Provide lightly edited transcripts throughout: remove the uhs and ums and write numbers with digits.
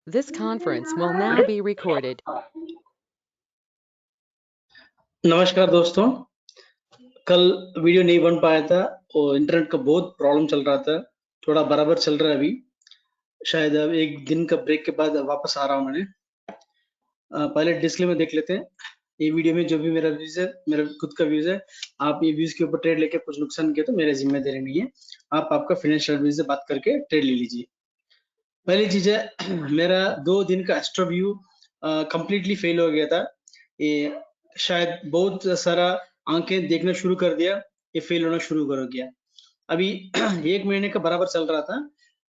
This conference will now be recorded. नमस्कार दोस्तों, कल वीडियो नहीं बन पाया था और इंटरनेट का बहुत प्रॉब्लम चल रहा था। थोड़ा बराबर चल रहा है अभी, शायद अब एक दिन का ब्रेक के बाद वापस आ रहा हूँ मैंने। पहले डिस्क्लेमर देख लेते हैं। ये वीडियो में जो भी मेरा व्यूज है, मेरा खुद का व्यूज है। आप ये व्यूज के ऊपर ट्रेड लेके कुछ नुकसान किया तो मेरे जिम्मेदारी नहीं है। आप आपका फाइनेंशियल एडवाइजर से बात करके ट्रेड ले लीजिए। पहली चीज है, मेरा 2 दिन का एस्ट्रो व्यू कंप्लीटली फेल हो गया था। ये शायद बहुत सारा आंखें देखना शुरू कर दिया, ये फेल होना शुरू कर गया। अभी 1 महीने का बराबर चल रहा था,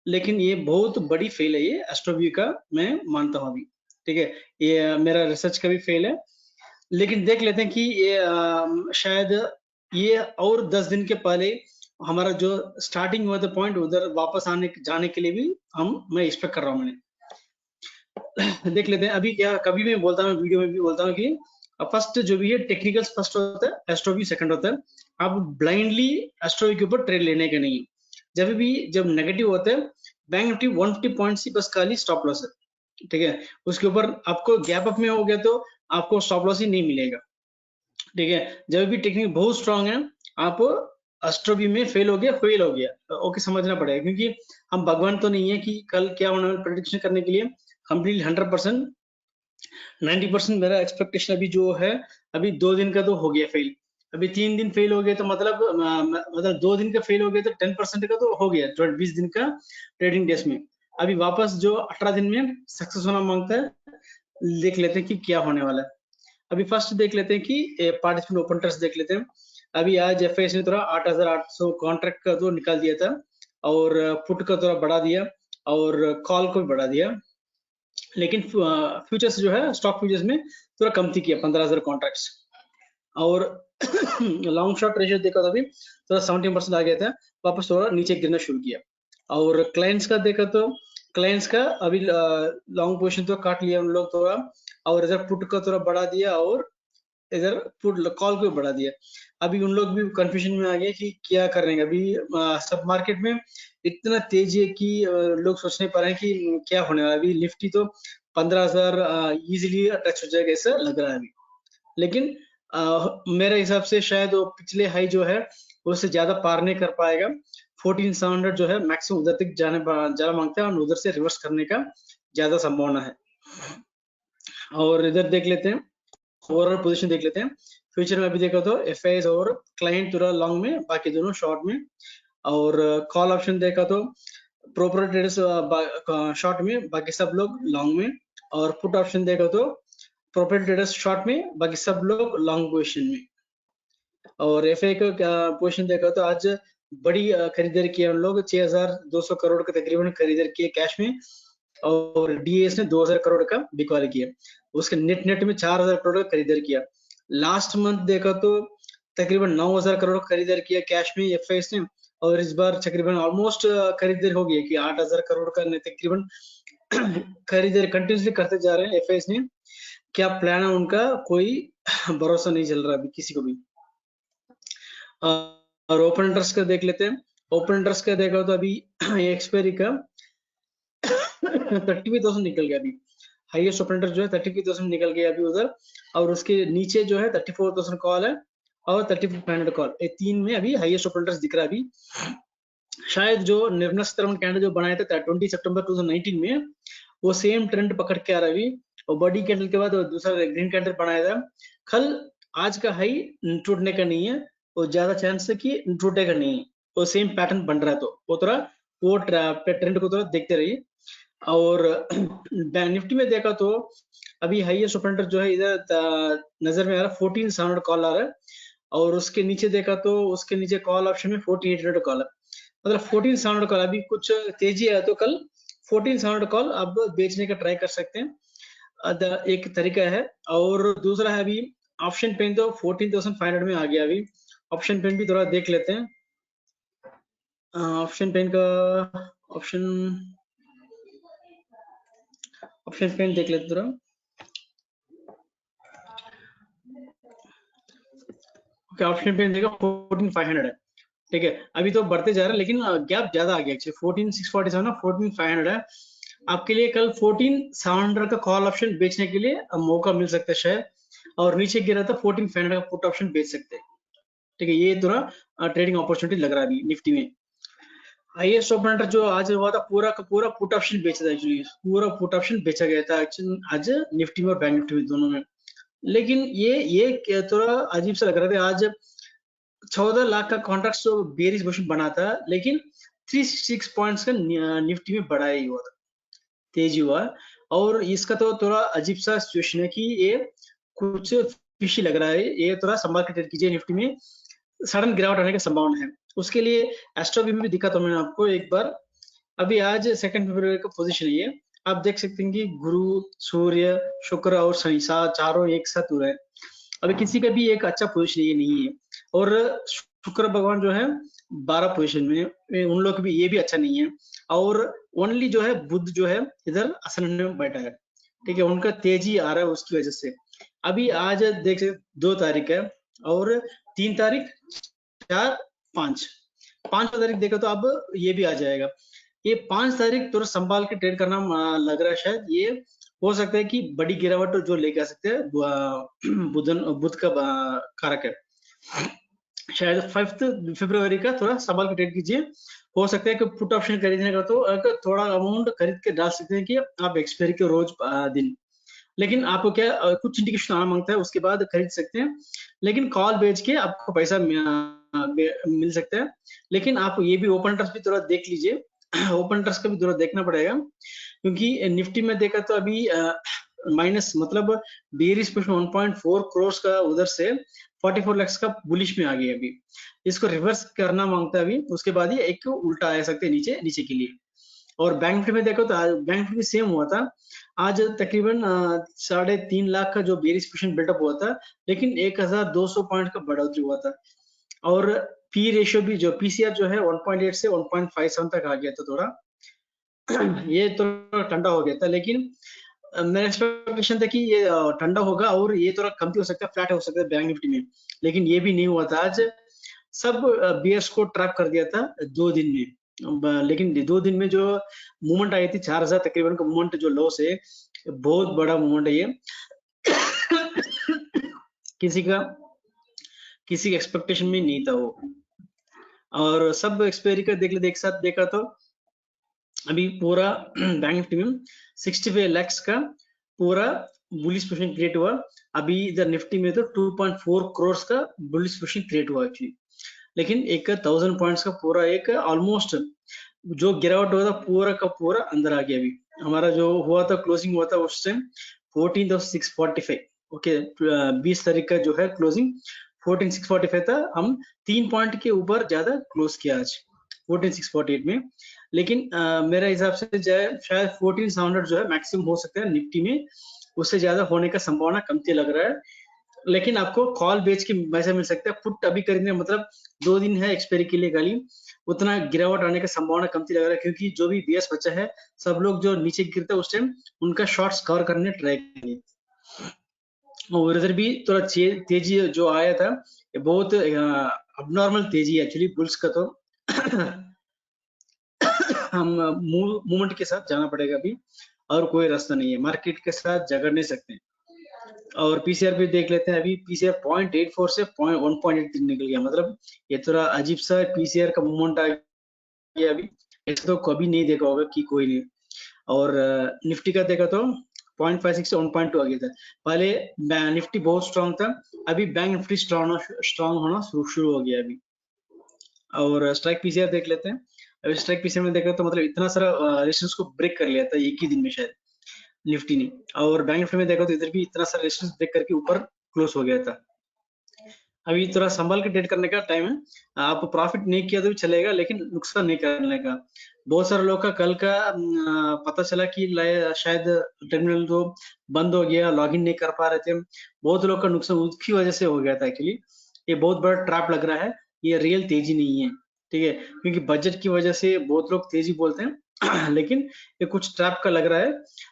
लेकिन ये बहुत बड़ी फेल है ये एस्ट्रो व्यू का, मैं मानता हूँ अभी। ठीक है, ये मेरा रिसर्च का भी फेल है, लेकिन देख लेते हैं कि ये शायद ये और 10 दिन के पहले हमारा जो स्टार्टिंग हुआ था पॉइंट, उधर वापस आने जाने के लिए भी मैं एक्सपेक्ट कर रहा हूँ मैंने। देख लेते हैं अभी क्या। कभी भी बोलता हूँ, वीडियो में भी बोलता हूँ कि फर्स्ट जो भी है टेक्निकल्स फर्स्ट होता है, एस्ट्रोव्यू सेकंड होता है। आप ब्लाइंडली एस्ट्रोव्यू के ऊपर ट्रेड लेने का नहीं। जब नेगेटिव होता है, बैंक निफ्टी 150 पॉइंट्स ही बस खाली स्टॉप लॉस है। ठीक है, उसके ऊपर आपको गैप अप में हो गया तो आपको स्टॉप लॉस ही नहीं मिलेगा। ठीक है, जब भी टेक्निक बहुत स्ट्रांग है, आप एस्ट्रोवी में फेल हो गया ओके, समझना पड़ेगा, क्योंकि हम भगवान तो नहीं है कि कल क्या होने वाला प्रेडिक्शन करने के लिए कंप्लीट 100%। 90% मेरा एक्सपेक्टेशन अभी जो है, अभी 2 दिन का तो हो गया फेल। अभी 3 दिन फेल हो गया तो मतलब 2 दिन का फेल हो गया तो 10% का तो हो गया 20 दिन का ट्रेडिंग डेज में। अभी वापस जो 18 दिन में सक्सेस होना मांगता है, देख लेते हैं कि क्या होने वाला है। अभी फर्स्ट देख लेते हैं कि पार्टिसिपेंट ओपन ट्रस्ट देख लेते हैं। अभी आज एफआईएस ने थोड़ा 8,800 कॉन्ट्रैक्ट का तो निकाल दिया था, और पुट का थोड़ा बढ़ा दिया, और कॉल को भी बढ़ा दिया। लेकिन फ्यूचर्स जो है, स्टॉक फ्यूचर्स में थोड़ा कम थी किया 15,000 कॉन्ट्रैक्ट्स। और लॉन्ग शॉर्ट रेशियो देखा तो अभी थोड़ा 17% आ गया था, वापस थोड़ा नीचे गिरना शुरू किया। और क्लाइंट्स का देखा तो क्लाइंट्स का अभी लॉन्ग पोजीशन तो काट लिया उन लोग थोड़ा, और इधर पुट का थोड़ा बढ़ा दिया, और इधर पुट कॉल को बढ़ा दिया। अभी उन लोग भी कंफ्यूजन में आ गए कि क्या करेंगे। अभी सब मार्केट में इतना तेजी है कि लोग सोच नहीं पा रहे हैं कि क्या होने वाला है। अभी निफ्टी तो 15,000 इजिली टच हो जाएगा ऐसा लग रहा है अभी। लेकिन मेरे हिसाब से शायद वो पिछले हाई जो है उससे ज्यादा पार नहीं कर पाएगा। 14,700 जो है मैक्सिमम उधर तक जाना मांगता है, और उधर से रिवर्स करने का ज्यादा संभावना है। और इधर देख लेते हैं, ओवरऑल पोजीशन देख लेते हैं। फ्यूचर में अभी देखो तो एफआईएस और क्लाइंट थोड़ा लॉन्ग में, बाकी दोनों शॉर्ट में। और कॉल ऑप्शन देखा तो प्रोपर ट्रेडर्स शॉर्ट में, बाकी सब लोग लॉन्ग में। और पुट ऑप्शन देखा तो प्रोपर ट्रेडर्स शॉर्ट में, बाकी सब लोग लॉन्ग पोजीशन में। और एफआई का पोजीशन देखा तो आज बड़ी खरीदारी की है उन लोग, 6,200 करोड़ का तकरीबन खरीदारी की है कैश में, और डीएस ने 2,000 करोड़ का बिकवाली किया। उसके नेट में 4,000 करोड़ का खरीदारी किया। लास्ट मंथ देखा तो तकरीबन 9,000 करोड़ खरीदारी किया कैश में एफआईएस ने, और इस बार तकरीबन ऑलमोस्ट खरीदारी हो गई कि 8,000 करोड़ का तकरीबन खरीदारी कंटिन्यूसली करते जा रहे हैं एफआईएस ने। क्या प्लान है उनका, कोई भरोसा नहीं चल रहा अभी किसी को भी। और ओपन इंटरेस्ट का देख लेते हैं। ओपन इंटरेस्ट का देखा तो अभी एक्सपायरी का 35,000 निकल गया अभी। हाईएस्ट ओपन इंटरेस्ट जो है 35,000 निकल गया अभी उधर, और उसके नीचे जो है 34,000 कॉल है, और 34,500 कॉल, ये 3 में अभी हाईएस्ट ओपन इंटरेस्ट दिख रहा है अभी। शायद जो निर्मला सीतारमण कैंडल जो बनाया था 20 सितंबर 2019 में, वो सेम ट्रेंड पकड़ के आ रहा है अभी। और बॉडी कैंडल के बाद दूसरा ग्रीन कैंडल बनाया था। कल आज का हाई टूटने का नहीं है, और ज्यादा चांस है कि टूटेगा नहीं, वो सेम पैटर्न बन रहा है, तो वो थोड़ा वो ट्रेंड को थोड़ा देखते रहिए। और निफ्टी में देखा तो अभी हाईएस्ट ओपन इंटरेस्ट जो है इधर नजर में आ रहा है, 14,700 कॉल आ रहा है। और उसके नीचे देखा तो उसके नीचे कॉल ऑप्शन में 4,800 कॉल है, मतलब 14,700 कॉल। अभी कुछ तेजी है तो कल 14,700 कॉल आप बेचने का ट्राई कर सकते हैं, एक तरीका है। और दूसरा है अभी ऑप्शन पेन तो 14,500 में आ गया अभी। ऑप्शन पेन भी थोड़ा देख लेते हैं। ऑप्शन पेन का ऑप्शन पेन देख लेते थोड़ा। ऑप्शन पेन देखो 14,500 है। ठीक है, अभी तो बढ़ते जा रहा है, लेकिन गैप ज्यादा आ गया एक्चुअली। 14,647 ना 14,500 है। आपके लिए कल 14,700 का कॉल ऑप्शन बेचने के लिए मौका मिल सकता है शायद, और नीचे गिरा था 14,500 का पुट ऑप्शन बेच सकते हैं। ठीक है, ये थोड़ा ट्रेडिंग अपॉर्चुनिटी लग रहा है अभी निफ्टी में। हाईएस्ट ओपनर जो आज हुआ था पूरा का पूरा पुट ऑप्शन बेचा था, एक्चुअली पूरा पुट ऑप्शन बेचा गया था आज निफ्टी में और बैंक निफ्टी में दोनों में। लेकिन ये थोड़ा अजीब सा लग रहा था। आज 14 लाख का कॉन्ट्रैक्ट जो बेरिश पोजीशन बना था, लेकिन 366 पॉइंट्स का निफ्टी में बढ़ा ही हुआ था, तेजी हुआ। और इसका तो थोड़ा अजीब सा सिचुएशन है कि ये कुछ फिशी लग रहा है, ये थोड़ा संभाल के ट्रेड कीजिए। निफ्टी में सडन गिरावट आने की संभावना है। उसके लिए एस्ट्रो में भी दिखा था मैंने आपको एक बार। अभी आज 2 फरवरी का पोजीशन है ये, आप देख सकते हैं कि गुरु, सूर्य, शुक्र और शनि चारों एक साथ हो रहे हैं। अभी किसी का भी एक अच्छा पोजीशन ये नहीं है। और शुक्र भगवान जो है 12 पोजीशन में, उन लोग भी ये भी अच्छा नहीं है। और ओनली जो है बुध जो है इधर असन में बैठा है। ठीक है, उनका तेजी आ रहा है उसकी वजह से। अभी आज देख 2 तारीख है, और 3 तारीख, 4, 5, 5 तारीख देखो तो अब ये भी आ जाएगा। ये 5 तारीख थोड़ा संभाल के ट्रेड करना लग रहा है। शायद ये हो सकता है कि बड़ी गिरावट जो लेके आ सकते हैं, बुध का कारक है। शायद 5 फरवरी का थोड़ा संभाल के ट्रेड कीजिए। हो सकता है कि पुट ऑप्शन खरीदने का तो थोड़ा अमाउंट खरीद के डाल सकते हैं कि आप एक्सपायरी के रोज दिन। लेकिन आपको क्या कुछ इंडिकेशन आना मांगता है, उसके बाद खरीद सकते हैं। लेकिन कॉल बेच के आपको पैसा मिल सकता है। लेकिन आप ये भी ओपन इंटरेस्ट भी थोड़ा देख लीजिए। ओपन इंटरेस्ट का भी थोड़ा देखना पड़ेगा, क्योंकि निफ्टी में देखा तो अभी माइनस मतलब बेरिश पोजीशन 1.4 करोड़ का उधर से 44 लाख का बुलिश में आ गया। अभी इसको रिवर्स करना मांगता है अभी, उसके बाद ही एक उल्टा आ सकते हैं नीचे नीचे के लिए। और बैंक निफ्टी में देखो तो बैंक निफ्टी में सेम हुआ था। आज तकरीबन 3.5 लाख का जो बेरिश पोजीशन बिल्डअप हुआ था, लेकिन 1200 पॉइंट का बढ़ोतरी हुआ था। और पी रेशियो भी जो पीसीआर जो है 1.8 से 1.57 तक आ गया था थोड़ा। ये थोड़ा ठंडा हो गया था, लेकिन मेरा एक्सपेक्टेशन था कि ये ठंडा होगा और ये थोड़ा कम भी हो सकता है, फ्लैट हो सकता है बैंक निफ्टी में। लेकिन ये भी नहीं हुआ था। आज सब बीएस को ट्रैप कर दिया था 2 दिन में। लेकिन 2 दिन में जो मूवमेंट आई थी 4000 तकरीबन का मूवमेंट, जो लो से बहुत बड़ा मूवमेंट है ये। किसी का एक्सपेक्टेशन में नहीं था वो। और सब एक्सपायरी का देख ले एक साथ देखा तो अभी पूरा बैंक निफ्टी में 65 लाख का पूरा बुलिश पोजीशन क्रिएट हुआ। अभी इधर निफ्टी में तो 2.4 करोड़ का बुलिश पोजीशन क्रिएट हुआ एक्चुअली। लेकिन 1000 पॉइंट्स का पूरा एक ऑलमोस्ट जो गिरावट हुआ था पूरा का पूरा अंदर आ गया। अभी हमारा जो हुआ था क्लोजिंग हुआ था उस टाइम 14,645। ओके, 20 तारीख का जो है क्लोजिंग 14,645 था। हम 3 पॉइंट के ऊपर ज्यादा क्लोज किया आज 14,648 में। लेकिन मेरा हिसाब से शायद 14,700 जो है मैक्सिमम हो सकता है निफ्टी में, उससे ज्यादा होने का संभावना कमती लग रहा है। लेकिन आपको कॉल बेच के पैसा मिल सकता है। पुट अभी खरीदने मतलब 2 दिन है एक्सपायरी के लिए गाली, उतना गिरावट आने का संभावना कमती लग रहा है, क्योंकि जो भी बीएस बचा है सब लोग जो नीचे गिरता है उस टाइम उनका शॉर्ट्स कवर करने ट्राई करेंगे। और इधर भी थोड़ा तेजी जो आया था ये बहुत अबनॉर्मल तेजी है एक्चुअली बुल्स का। तो हम मूवमेंट के साथ जाना पड़ेगा अभी, और कोई रास्ता नहीं है, मार्केट के साथ झगड़ नहीं सकते। और पीसीआर भी देख लेते हैं। अभी पीसीआर 0.84 से 1.8 निकल गया, मतलब ये थोड़ा अजीब सा पीसीआर का मूवमेंट आ गया अभी। ऐसा तो कभी नहीं देखा होगा कि कोई नहीं। और निफ्टी का देखा तो 0.56 से 1.2 आ गया था। पहले निफ्टी बहुत स्ट्रांग था, अभी बैंक निफ्टी स्ट्रांग होना शुरू हो गया अभी। और स्ट्राइक पीसीआर देख लेते हैं। अभी स्ट्राइक पीसीआर में देखा तो मतलब इतना सारा रेजिस्टेंस को ब्रेक कर लिया था एक ही दिन में शायद निफ्टी ने। और बैंक निफ्टी में देखा तो इधर भी इतना सारा रेजिस्टेंस ब्रेक करके ऊपर क्लोज हो गया था। अभी थोड़ा संभाल के ट्रेड करने का टाइम है। आप प्रॉफिट नहीं किया तो भी चलेगा, लेकिन नुकसान नहीं करने का। बहुत सारे लोग का कल का पता चला कि शायद टर्मिनल तो बंद हो गया, लॉगिन नहीं कर पा रहे थे। बहुत लोग का नुकसान उसकी वजह से हो गया था एक्चुअली। ये बहुत बड़ा ट्रैप लग रहा है, ये रियल तेजी नहीं है। ठीक है, क्योंकि बजट की वजह से बहुत लोग तेजी बोलते हैं लेकिन ये कुछ ट्रैप का लग रहा है।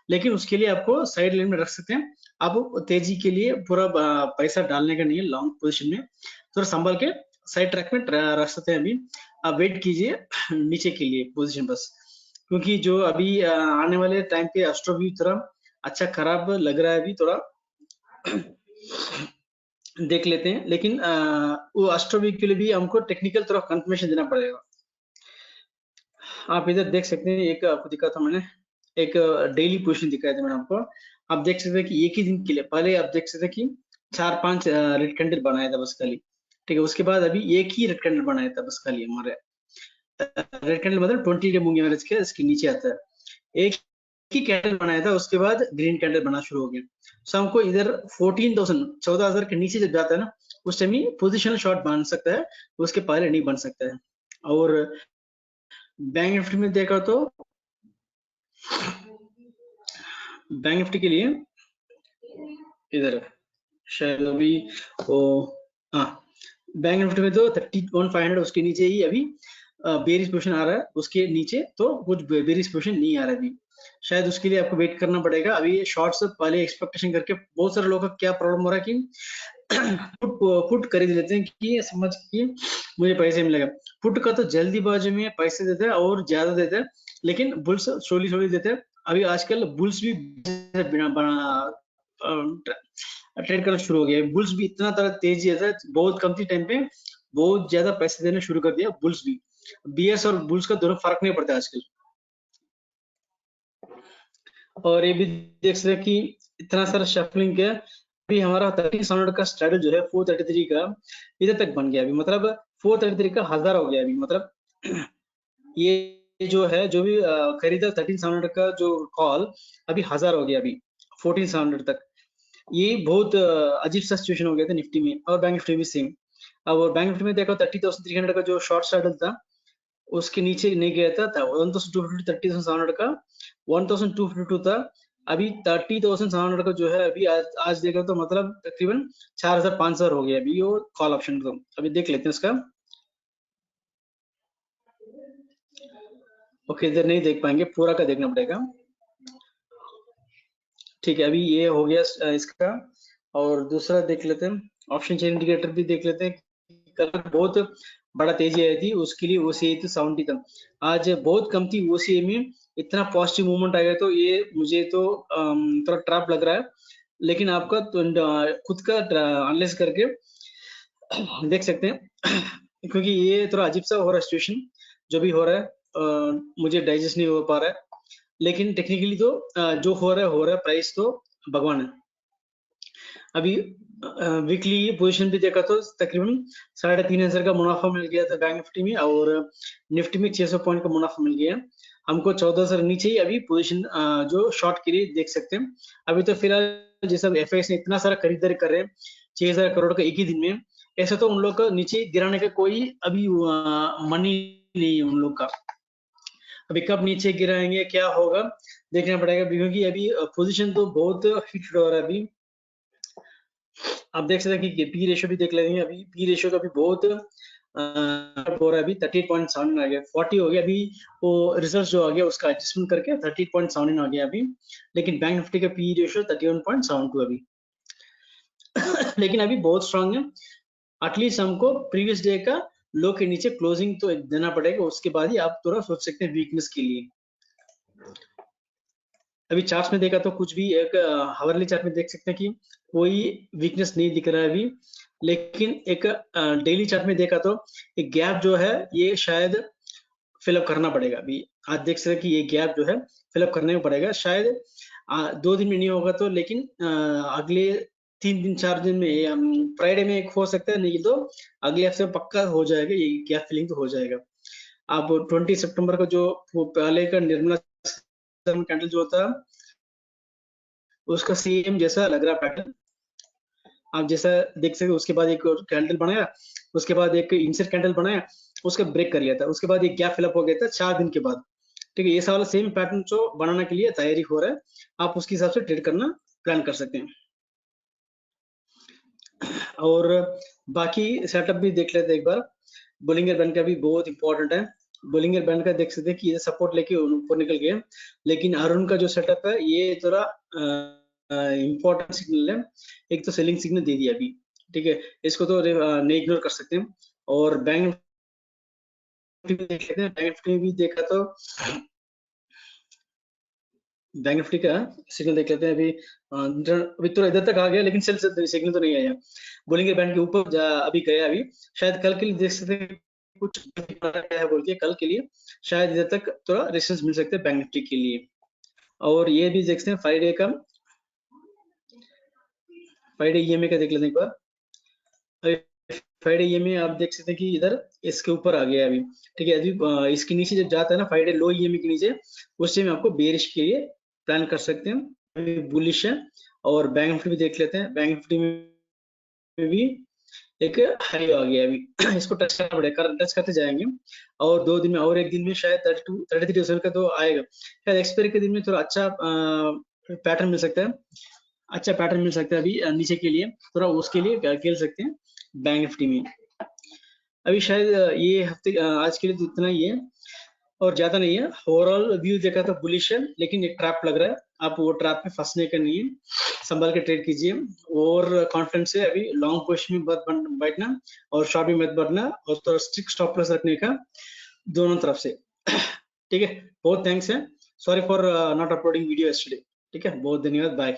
लेकिन उसके लिए आपको साइड लाइन में रख सकते हैं। आप तेजी के लिए पूरा पैसा डालने का नहीं है लॉन्ग पोजीशन में, थोड़ा संभाल के साइड ट्रैक में रख सकते हैं। अभी आप वेट कीजिए नीचे के लिए पोजीशन बस। क्योंकि जो अभी आने वाले टाइम पे एस्ट्रो भी थोड़ा अच्छा खराब लग रहा है अभी थोड़ा देख लेते हैं, लेकिन वो एस्ट्रो वीक के लिए भी हमको टेक्निकल थोड़ा कंफर्मेशन देना पड़ेगा। आप इधर देख सकते हैं, एक आपको दिखा था मैंने, एक डेली पोजीशन दिखाया था मैंने आपको। आप देख सकते हैं कि एक ही दिन के लिए पहले आप देख सकते हैं कि 4-5 रेड कैंडल बनाया था बस खाली, ठीक है। उसके बाद अभी एक ही रेड कैंडल बनाया था बस खाली हमारे। रेड कैंडल मतलब 20 डे मूविंग एवरेज के इसके नीचे आता है। एक ही कैंडल बनाया था, उसके बाद ग्रीन कैंडल बना शुरू हो गया। सो हमको इधर 14,000 के नीचे जब जाता है ना, उस टाइम ही पोजिशनल शॉट बन सकता है, उसके पहले नहीं बन सकता है। और बैंक निफ्टी में देखा तो बैंक निफ्टी के लिए इधर शायद अभी वो, हाँ, बैंक निफ्टी में तो 31,500 उसके नीचे ही अभी बेरिश पोजीशन आ रहा है, उसके नीचे तो कुछ बेरिश पोजीशन नहीं आ रहा है अभी। शायद उसके लिए आपको वेट करना पड़ेगा। अभी शॉर्ट्स पहले एक्सपेक्टेशन करके बहुत सारे लोगों का क्या प्रॉब्लम हो रहा है कि पुट खरीद लेते हैं कि समझ कि मुझे पैसे मिलेगा। पुट का तो जल्दीबाजी में पैसे देते हैं और ज्यादा देते हैं, लेकिन बुल्स स्लोली स्लोली देते हैं। अभी आजकल बुल्स भी बिना ट्रेड करना शुरू हो गया है। बुल्स भी इतना तरह तेजी है, बहुत कम टाइम पे बहुत ज्यादा पैसे देना शुरू कर दिया बुल्स भी। बीएस और बुल्स का दोनों फर्क नहीं पड़ता आजकल। और ये भी देख सकते हैं कि इतना सारा शफलिंग किया, अभी हमारा 1300 का स्ट्रेटल जो है 433 का इधर तक बन गया अभी, मतलब 433 का 1000 हो गया अभी, मतलब ये जो है जो भी खरीदा 1300 का जो कॉल अभी 1000 हो गया अभी 1400 तक। ये बहुत अजीब सा सिचुएशन हो गया था निफ्टी में, और बैंक निफ्टी भी सेम। अब बैंक निफ्टी में देखो 30,300 का जो शॉर्ट स्ट्रेटल था उसके नीचे नहीं गया था 1,250 30,700 का 1,252 था। अभी 30,700 का जो है अभी आज देखा तो मतलब तकरीबन 4,500 हो गया अभी वो कॉल ऑप्शन। तो अभी देख लेते हैं इसका। ओके, इधर नहीं देख पाएंगे, पूरा का देखना पड़ेगा। ठीक है, अभी ये हो गया इसका। और दूसरा देख लेते हैं, ऑप्शन चेन इंडिकेटर भी देख लेते हैं। कल बहुत बड़ा तेजी आई थी, उसके लिए ओसीआई तो 70 था, आज बहुत कम थी ओसीआई में। इतना पॉजिटिव मूवमेंट आएगा तो ये मुझे तो थोड़ा ट्रैप लग रहा है। लेकिन आपका तो खुद का एनालिसिस करके देख सकते हैं क्योंकि ये थोड़ा अजीब सा हो रहा है सिचुएशन, जो भी हो रहा है मुझे डाइजेस्ट नहीं हो पा रहा है। लेकिन टेक्निकली तो जो हो रहा है प्राइस तो भगवान है। अभी वीकली पोजीशन भी देखा तो तकरीबन 3,500 का मुनाफा मिल गया था बैंक निफ्टी में, और निफ्टी में 600 पॉइंट का मुनाफा मिल गया। हमको 1400 नीचे ही अभी पोजीशन जो शॉर्ट के लिए देख सकते हैं। अभी तो फिलहाल जैसा एफआईएस ने इतना सारा खरीदारी कर रहे हैं 6,000 करोड़ का एक ही दिन में, ऐसा तो उन लोग का नीचे गिराने का कोई अभी मनी नहीं है उन लोग का। अभी कब नीचे गिराएंगे क्या होगा देखना पड़ेगा, क्योंकि अभी पोजीशन तो बहुत हिट हो रहा है अभी। आप देख सकते हैं कि पी रेशियो भी देख लेंगे, अभी पी रेशियो का भी बहुत हो रहा है अभी 38.7 आ गया, 40 हो गया अभी। वो रिजल्ट जो आ गया उसका एडजस्टमेंट करके 38.7 आ गया अभी। लेकिन बैंक निफ्टी का पी रेशियो 31.72 अभी लेकिन अभी बहुत स्ट्रांग है। एटलीस्ट हमको प्रीवियस डे का लो के नीचे क्लोजिंग तो देना पड़ेगा, उसके बाद ही आप थोड़ा सोच सकते हैं वीकनेस के लिए। अभी चार्ट्स में देखा तो कुछ भी एक हावरली चार्ट में देख सकते हैं कि कोई वीकनेस नहीं दिख रहा है अभी। लेकिन एक डेली चार्ट में देखा तो एक गैप जो है ये शायद फिलअप करना पड़ेगा अभी। आज देख सकते हैं कि ये गैप जो है फिलअप करने में पड़ेगा, शायद 2 दिन में नहीं होगा तो, लेकिन अगले 3 दिन 4 दिन में फ्राइडे में एक हो सकता है, नहीं तो अगले हफ्ते में पक्का हो जाएगा, ये गैप फिलिंग तो हो जाएगा। अब 20 सितंबर को जो पहले का निर्मला कैंडल जो था उसका सेम जैसा लग रहा पैटर्न आप जैसा देख सकते हो। उसके बाद एक कैंडल बनाया, उसके बाद एक इंसर्ट कैंडल बनाया, उसका ब्रेक कर लिया था, उसके बाद एक गैप फिलअप हो गया था 4 दिन के बाद। ठीक है, ये सारा सेम पैटर्न जो बनाने के लिए तैयारी हो रहा है, आप उसके हिसाब से ट्रेड करना प्लान कर सकते हैं। और बाकी सेटअप भी देख लेते हैं एक बार। बोलिंगर बैंड का भी बहुत इंपॉर्टेंट है। बोलिंगर बैंड का देख सकते हैं कि ये सपोर्ट लेके ऊपर निकल गया, लेकिन अरुण का जो सेटअप है ये थोड़ा इंपॉर्टेंट सिग्नल है। एक तो सेलिंग सिग्नल दे दिया अभी, ठीक है, इसको तो नहीं इग्नोर कर सकते हैं। और बैंक निफ्टी भी देख लेते हैं, बैंक निफ्टी भी देखा तो बैंक निफ्टी का सिग्नल देख लेते हैं। अभी तो इधर तक आ गया, लेकिन सेल सिग्नल तो नहीं आया। बोलेंगे बैंक के ऊपर अभी गया, अभी शायद कल के लिए देख सकते हैं कुछ है बोल के, कल के लिए शायद इधर तक थोड़ा रेजिस्टेंस मिल सकते हैं बैंक निफ्टी के लिए। और ये भी देखते हैं फ्राइडे का, फ्राइडे ईएमए का देख लेते हैं एक बार। फ्राइडे ईएमए आप देख सकते हैं कि इधर इसके ऊपर आ गया अभी, ठीक है। अभी इसके नीचे जब जाता है ना फ्राइडे लो ईएमए के नीचे, उस टाइम आपको बेरिश के लिए प्लान कर सकते हैं, अभी बुलिश है। और बैंक निफ्टी भी देख लेते हैं, बैंक निफ्टी में भी एक हाई आ गया अभी इसको टच करना पड़ेगा, टच करते जाएंगे। और 2 दिन में और एक दिन में शायद 33 का तो आएगा, शायद एक्सपायरी के दिन में थोड़ा अच्छा पैटर्न मिल सकता है, अच्छा पैटर्न मिल सकता है अभी नीचे के लिए, थोड़ा उसके लिए खेल सकते हैं बैंक निफ्टी में। अभी शायद ये हफ्ते आज के लिए तो इतना ही है और ज्यादा नहीं है। ओवरऑल व्यू देखा तो बुलिश है, लेकिन एक ट्रैप लग रहा है, आप वो ट्रैप में फंसने का नहीं है, संभल के ट्रेड कीजिए। और कॉन्फिडेंस से अभी लॉन्ग पोजिशन में मत बैठना और शॉर्ट में मत बढ़ना, और तो स्ट्रिक्ट स्टॉप लॉस रखने का दोनों तरफ से ठीक है। बहुत थैंक्स है, sorry for not uploading video yesterday. ठीक है, बहुत धन्यवाद, बाय।